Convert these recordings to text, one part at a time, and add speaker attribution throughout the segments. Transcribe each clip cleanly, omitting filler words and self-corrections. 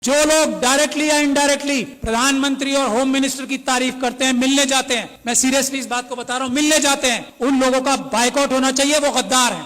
Speaker 1: जो लोग डायरेक्टली या इनडायरेक्टली प्रधानमंत्री और होम मिनिस्टर की तारीफ करते हैं, मिलने जाते हैं, मैं सीरियसली इस बात को बता रहा हूं, मिलने जाते हैं, उन लोगों का बायकॉट होना चाहिए, वो गद्दार हैं।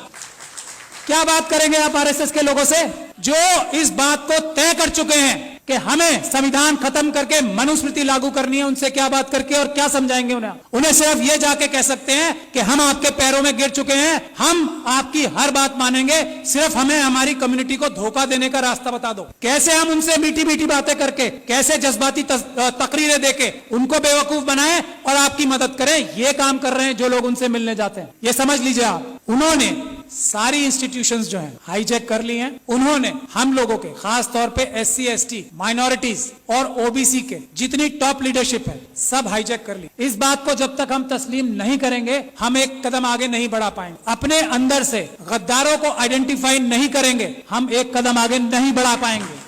Speaker 1: क्या बात करेंगे आप आरएसएस के लोगों से जो इस बात को तय कर चुके हैं कि हमें संविधान खत्म करके मनुस्मृति लागू करनी है? उनसे क्या बात करके और क्या समझाएंगे उन्हें सिर्फ ये जाके कह सकते हैं कि हम आपके पैरों में गिर चुके हैं, हम आपकी हर बात मानेंगे, सिर्फ हमें हमारी कम्युनिटी को धोखा देने का रास्ता बता दो। कैसे हम उनसे मीठी मीठी बातें करके, कैसे जज्बाती तकरीरें देके उनको बेवकूफ बनाएं और आपकी मदद करें, ये काम कर रहे हैं जो लोग उनसे मिलने जाते हैं। ये समझ लीजिए आप, उन्होंने सारी इंस्टीट्यूशंस जो हैं हाईजैक कर ली हैं। उन्होंने हम लोगों के, खास तौर पे एससी एसटी, माइनॉरिटीज और ओबीसी के जितनी टॉप लीडरशिप है सब हाईजैक कर ली। इस बात को जब तक हम तस्लीम नहीं करेंगे हम एक कदम आगे नहीं बढ़ा पाएंगे। अपने अंदर से गद्दारों को आइडेंटिफाई नहीं करेंगे हम एक कदम आगे नहीं बढ़ा पाएंगे।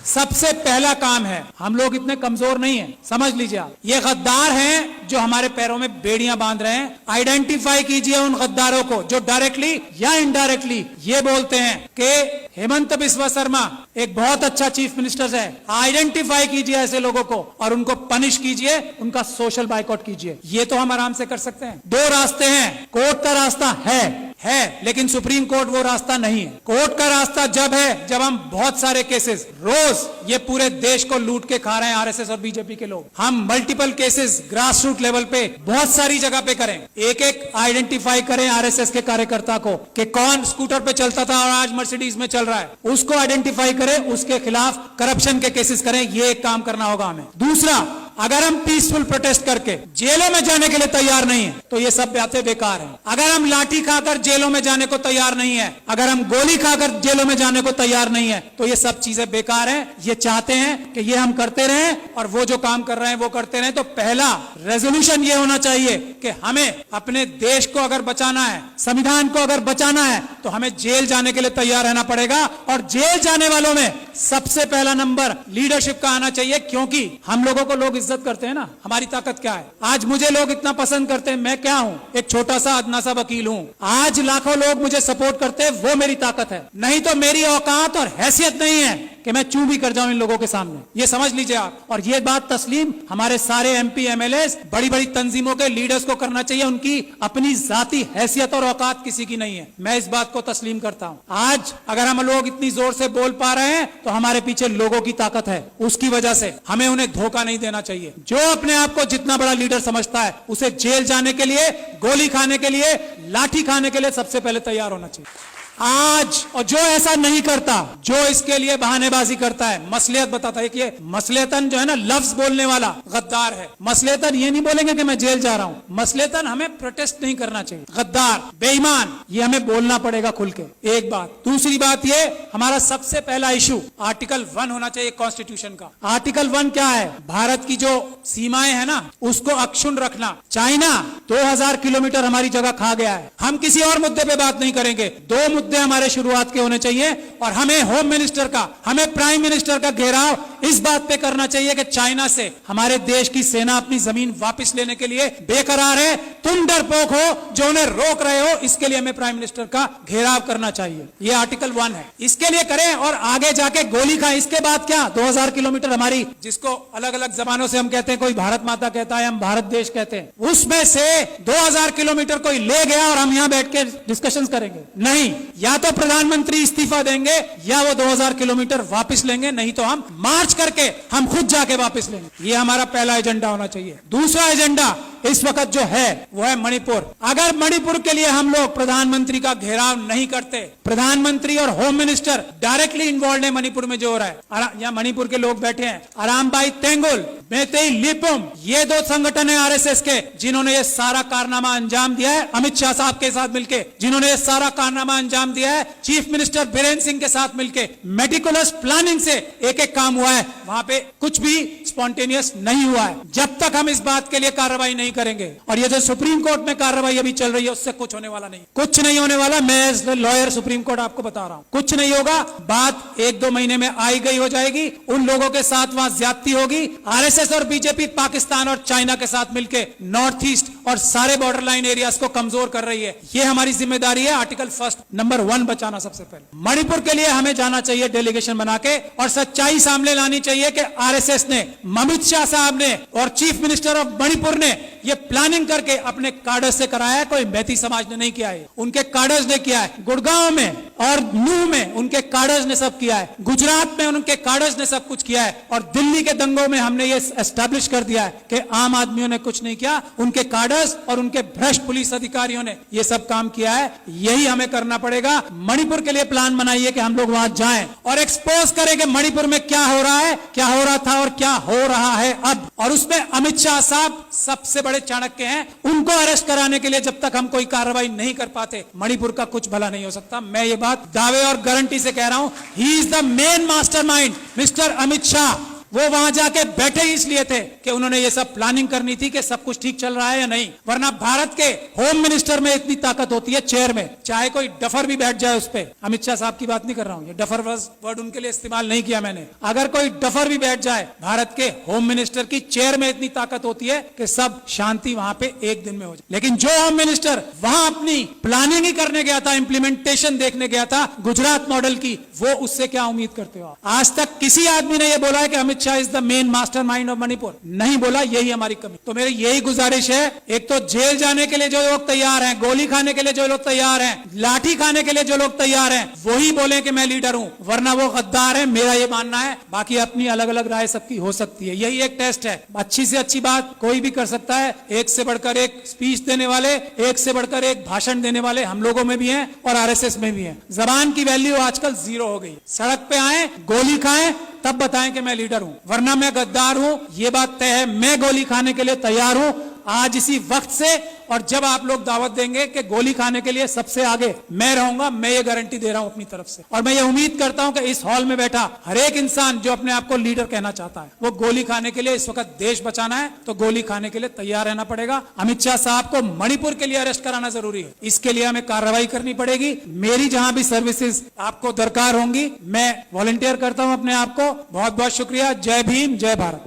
Speaker 1: सबसे पहला काम है, हम लोग इतने कमजोर नहीं हैं, समझ लीजिए आप, ये गद्दार हैं जो हमारे पैरों में बेड़ियां बांध रहे हैं। आइडेंटिफाई कीजिए उन गद्दारों को जो डायरेक्टली या इनडायरेक्टली ये बोलते हैं कि हेमंत बिस्वा शर्मा एक बहुत अच्छा चीफ मिनिस्टर है। आइडेंटिफाई कीजिए ऐसे लोगों को और उनको पनिश कीजिए, उनका सोशल बाइकआउट कीजिए। ये तो हम आराम से कर सकते हैं। दो रास्ते हैं, कोर्ट का रास्ता है, लेकिन सुप्रीम कोर्ट वो रास्ता नहीं है। कोर्ट का रास्ता जब है जब हम बहुत सारे केसेस, रोज ये पूरे देश को लूट के खा रहे हैं आरएसएस और बीजेपी के लोग, हम multiple cases grass root level पे बहुत सारी जगह पे करें, एक एक आइडेंटिफाई करें आरएसएस के कार्यकर्ता को कि कौन स्कूटर पे चलता था और आज मर्सिडीज में चल रहा है, उसको आइडेंटिफाई करें, उसके खिलाफ करप्शन के केसेस करें। ये एक काम करना होगा हमें। दूसरा, अगर हम पीसफुल प्रोटेस्ट करके जेलों में जाने के लिए तैयार नहीं है तो ये सब बातें बेकार हैं। अगर हम लाठी खाकर जेलों में जाने को तैयार नहीं है, अगर हम गोली खाकर जेलों में जाने को तैयार नहीं है तो ये सब चीजें बेकार हैं। ये चाहते हैं कि ये हम करते रहें और वो जो काम कर रहे हैं वो करते रहें। तो पहला रेजोल्यूशन ये होना चाहिए कि हमें अपने देश को अगर बचाना है, संविधान को अगर बचाना है तो हमें जेल जाने के लिए तैयार रहना पड़ेगा। और जेल जाने वालों में सबसे पहला नंबर लीडरशिप का आना चाहिए, क्योंकि हम लोगों को लोग इज्जत करते हैं ना, हमारी ताकत क्या है। आज मुझे लोग इतना पसंद करते हैं, मैं क्या हूं, एक छोटा सा अदना सा वकील हूं। आज लाखों लोग मुझे सपोर्ट करते हैं, वो मेरी ताकत है। नहीं तो मेरी औकात और हैसियत नहीं है कि मैं चू भी कर जाऊं इन लोगों के सामने। ये समझ लीजिए आप। और ये बात तस्लीम हमारे सारे एमपी एमएलए, बड़ी बड़ी तंजीमों के लीडर्स को करना चाहिए। उनकी अपनी जाती हैसियत और औकात किसी की नहीं है, मैं इस बात को तस्लीम करता हूं। आज अगर हम लोग इतनी जोर से बोल पा रहे हैं तो हमारे पीछे लोगों की ताकत है, उसकी वजह से हमें उन्हें धोखा नहीं देना चाहिए। जो अपने आप को जितना बड़ा लीडर समझता है उसे जेल जाने के लिए, गोली खाने के लिए, लाठी खाने के लिए सबसे पहले तैयार होना चाहिए आज। और जो ऐसा नहीं करता, जो इसके लिए बहानेबाजी करता है, मसलियत बताता है कि ये मसलियतन जो है ना, लफ्ज बोलने वाला गद्दार है। मसलियतन ये नहीं बोलेंगे कि मैं जेल जा रहा हूं, मसलियतन हमें प्रोटेस्ट नहीं करना चाहिए। गद्दार, बेईमान, ये हमें बोलना पड़ेगा खुल के, एक बात। दूसरी बात, ये हमारा सबसे पहला इशू आर्टिकल 1 होना चाहिए कॉन्स्टिट्यूशन का। आर्टिकल 1 क्या है? भारत की जो सीमाएं है ना उसको अक्षुण्ण रखना। चाइना 2000 किलोमीटर हमारी जगह खा गया है। हम किसी और मुद्दे पे बात नहीं करेंगे, दो मुद्दे हमारे शुरुआत के होने चाहिए। और हमें होम मिनिस्टर का, हमें प्राइम मिनिस्टर का घेराव इस बात पे करना चाहिए कि चाइना से हमारे देश की सेना अपनी जमीन वापस लेने के लिए बेकरार है। तुम डरपोक हो जो उन्हें रोक रहे हो, इसके लिए हमें प्राइम मिनिस्टर का घेराव करना चाहिए। ये आर्टिकल 1 है, इसके लिए करें। और आगे जाके गोली खाएं, इसके बाद क्या? 2000 किलोमीटर हमारी, जिसको अलग अलग जबानों से हम कहते हैं, कोई भारत माता कहता है, हम भारत देश कहते हैं, उसमें से 2000 किलोमीटर कोई ले गया और हम यहां बैठ के डिस्कशन करेंगे? नहीं, या तो प्रधानमंत्री इस्तीफा देंगे या वो 2000 किलोमीटर वापस लेंगे, नहीं तो हम मार्च करके हम खुद जाके वापस लेंगे। ये हमारा पहला एजेंडा होना चाहिए। दूसरा एजेंडा इस वक्त जो है वो है मणिपुर। अगर मणिपुर के लिए हम लोग प्रधानमंत्री का घेराव नहीं करते, प्रधानमंत्री और होम मिनिस्टर डायरेक्टली इन्वॉल्व है मणिपुर में जो हो रहा है, यहाँ मणिपुर के लोग बैठे हैं, अरामबाई तेंगुल, मेतेई लिपुम, ये दो संगठन है आरएसएस के जिन्होंने ये सारा कारनामा अंजाम दिया है, अमित शाह साहब के साथ मिलकर जिन्होंने ये सारा कारनामा अंजाम दिया है, चीफ मिनिस्टर बीरेन सिंह के साथ मिलकर मेटिकुलस प्लानिंग से एक एक काम हुआ है। वहां पे कुछ भी स्पॉन्टेनियस नहीं हुआ है। जब तक हम इस बात के लिए कार्रवाई नहीं करेंगे, और ये जो सुप्रीम कोर्ट में कार्रवाई अभी चल रही है उससे कुछ होने वाला नहीं, कुछ नहीं होने वाला। मैं एज लॉयर सुप्रीम कोर्ट आपको बता रहा हूं, कुछ नहीं होगा। बात 1-2 महीने में आई गई हो जाएगी। उन लोगों के साथ वहां ज्यादती होगी। आरएसएस और बीजेपी पाकिस्तान और चाइना के साथ मिलकर नॉर्थ ईस्ट और सारे बॉर्डर लाइन एरियाज को कमजोर कर रही है। ये हमारी जिम्मेदारी है। आर्टिकल 1 नंबर 1 बचाना सबसे पहले। मणिपुर के लिए हमें जाना चाहिए डेलीगेशन बना के और सच्चाई सामने लानी चाहिए कि आरएसएस ने, अमित शाह साहब ने और चीफ मिनिस्टर ऑफ मणिपुर ने ये प्लानिंग करके अपने कार्डर्स से कराया है। कोई मैती समाज ने नहीं किया है, उनके कार्डर्स ने किया है। गुड़गांव में और नूह में उनके कार्डर्स ने सब किया है। गुजरात में उनके कार्डर्स ने सब कुछ किया है। और दिल्ली के दंगों में हमने ये एस्टैब्लिश कर दिया है कि आम आदमियों ने कुछ नहीं किया, उनके कार्डर्स और उनके भ्रष्ट पुलिस अधिकारियों ने ये सब काम किया है। यही हमें करना पड़ेगा। मणिपुर के लिए प्लान बनाइए कि हम लोग वहां जाएं और एक्सपोज करें कि मणिपुर में क्या हो रहा है, क्या हो रहा था और क्या हो रहा है अब। और उसमें अमित शाह साहब सबसे बड़े चाणक्य हैं। उनको अरेस्ट कराने के लिए जब तक हम कोई कार्रवाई नहीं कर पाते, मणिपुर का कुछ भला नहीं हो सकता। मैं ये बात दावे और गारंटी से कह रहा हूं। He is the main mastermind, mister Amit Shah. वो वहां जाके बैठे ही इसलिए थे कि उन्होंने ये सब प्लानिंग करनी थी कि सब कुछ ठीक चल रहा है या नहीं। वरना भारत के होम मिनिस्टर में इतनी ताकत होती है, चेयर में, चाहे कोई डफर भी बैठ जाए उस पे। अमित शाह साहब की बात नहीं कर रहा हूं, ये डफर वर्ड उनके लिए इस्तेमाल नहीं किया मैंने। अगर कोई डफर भी बैठ जाए, भारत के होम मिनिस्टर की चेयर में इतनी ताकत होती है कि सब शांति वहां पे एक दिन में हो जाए। लेकिन जो होम मिनिस्टर वहां अपनी प्लानिंग ही करने गया था, इंप्लीमेंटेशन देखने गया था गुजरात मॉडल की, वो उससे क्या उम्मीद करते हो? आज तक किसी आदमी ने यह बोला है कि Amit Shah is the main mastermind of Manipur? नहीं बोला। यही हमारी कमी। तो मेरी यही गुजारिश है, एक तो जेल जाने के लिए जो लोग तैयार हैं, गोली खाने के लिए जो लोग तैयार हैं, लाठी खाने के लिए जो लोग तैयार हैं, वही बोले कि मैं लीडर हूं, वरना वो गद्दार है। मेरा ये मानना है। बाकी अपनी अलग अलग राय सबकी हो सकती है। यही एक टेस्ट है। अच्छी से अच्छी बात कोई भी कर सकता है। एक से बढ़कर एक स्पीच देने वाले, एक से बढ़कर एक भाषण देने वाले हम लोगों में भी हैं और आरएसएस में भी हैं। जबान की वैल्यू आजकल 0 हो गई। सड़क पे आए, गोली खाएं, तब बताएं कि मैं लीडर हूं, वरना मैं गद्दार हूं। ये बात तय है। मैं गोली खाने के लिए तैयार हूं आज इसी वक्त से। और जब आप लोग दावत देंगे कि गोली खाने के लिए सबसे आगे मैं रहूंगा, मैं ये गारंटी दे रहा हूं अपनी तरफ से। और मैं ये उम्मीद करता हूं कि इस हॉल में बैठा हर एक इंसान जो अपने आप को लीडर कहना चाहता है, वो गोली खाने के लिए, इस वक्त देश बचाना है तो गोली खाने के लिए तैयार रहना पड़ेगा। अमित शाह साहब को मणिपुर के लिए अरेस्ट कराना जरूरी है। इसके लिए हमें कार्रवाई करनी पड़ेगी। मेरी जहां भी सर्विसेज आपको दरकार होंगी, मैं वॉलंटियर करता हूं अपने आप को। बहुत बहुत शुक्रिया। जय भीम, जय Bharat.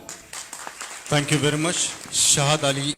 Speaker 2: Thank you very much, Shahad Ali.